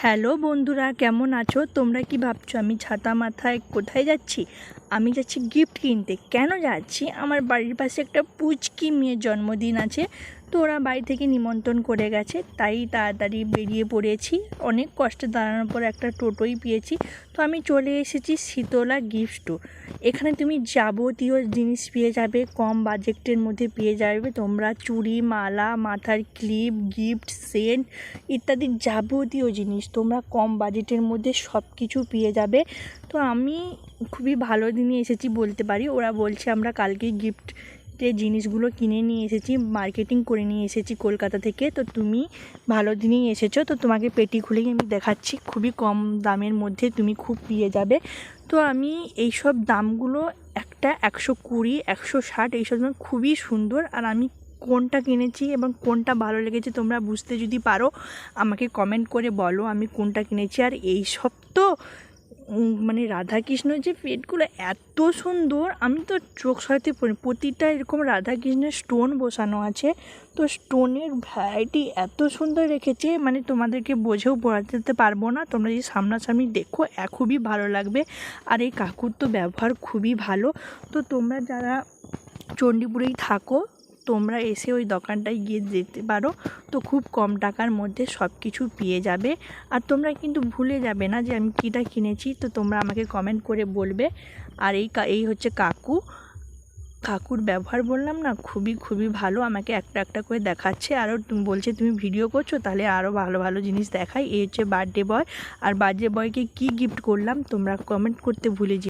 Hello বন্ধুরা, কেমন আছো তোমরা? কি ভাবছো আমি ছাতা মাথায় কোথায় যাচ্ছি? আমি যাচ্ছি গিফট কিনতে। কেন যাচ্ছি? আমার বাড়ির পাশে একটা পুচকি মেয়ের জন্মদিন আছে, তো ওরা বাড়ি থেকে নিমন্ত্রণ করে গেছে, তাই তাড়াতাড়ি বেরিয়ে পড়েছি। অনেক কষ্টে দাঁড়ানোর পর একটা টোটোই পেয়েছি। তো আমি চলে এসেছি শীতলা গিফট স্টোর। এখানে তুমি যাবতীয় জিনিস পেয়ে যাবে, কম বাজেটের মধ্যে পেয়ে যাবে। তোমরা চুড়ি, মালা, মাথার ক্লিপ, গিফট সেট ইত্যাদি যাবতীয় জিনিস তোমরা কম বাজেটের মধ্যে সব কিছু পেয়ে যাবে। তো আমি খুবই ভালো দিনে এসেছি বলতে পারি। ওরা বলছে আমরা কালকেই গিফটের জিনিসগুলো কিনে নিয়ে এসেছি, মার্কেটিং করে নিয়ে এসেছি কলকাতা থেকে। তো তুমি ভালো দিনেই এসেছো। তো তোমাকে পেটি খুলেই আমি দেখাচ্ছি, খুবই কম দামের মধ্যে তুমি খুব পেয়ে যাবে। তো আমি এইসব দামগুলো একটা 120, 160 এইসব খুবই সুন্দর। আর আমি কোনটা কিনেছি এবং কোনটা ভালো লেগেছে তোমরা বুঝতে যদি পারো আমাকে কমেন্ট করে বলো আমি কোনটা কিনেছি। আর এই সব তো মানে রাধাকৃষ্ণের যে পেটগুলো এত সুন্দর, আমি তো চোখ সরাতে পারি। প্রতিটা এরকম রাধাকৃষ্ণের স্টোন বসানো আছে। তো স্টোনের ভ্যারাইটি এত সুন্দর রেখেছে, মানে তোমাদেরকে বোঝেও বোঝাতে পারবো না। তোমরা যদি সামনাসামনি দেখো খুবই ভালো লাগবে। আর এই কাকুর তো ব্যবহার খুবই ভালো। তো তোমরা যারা চণ্ডীপুরেই থাকো তোমরা এসে ওই দোকানটায় গিয়ে দেখতে পারো। তো খুব কম টাকার মধ্যে সব কিছু পেয়ে যাবে। আর তোমরা কিন্তু ভুলে যাবে না যে আমি কীটা কিনেছি। তো তোমরা আমাকে কমেন্ট করে বলবে। আর এই হচ্ছে কাকুর ব্যবহার বললাম না, খুবই খুবই ভালো। আমাকে একটা একটা করে দেখাচ্ছে, আরও বলছে তুমি ভিডিও করছো তাহলে আরও ভালো ভালো জিনিস দেখাই। এই হচ্ছে বার্থডে বয়। আর বার্থডে বয়কে কী গিফট করলাম তোমরা কমেন্ট করতে ভুলে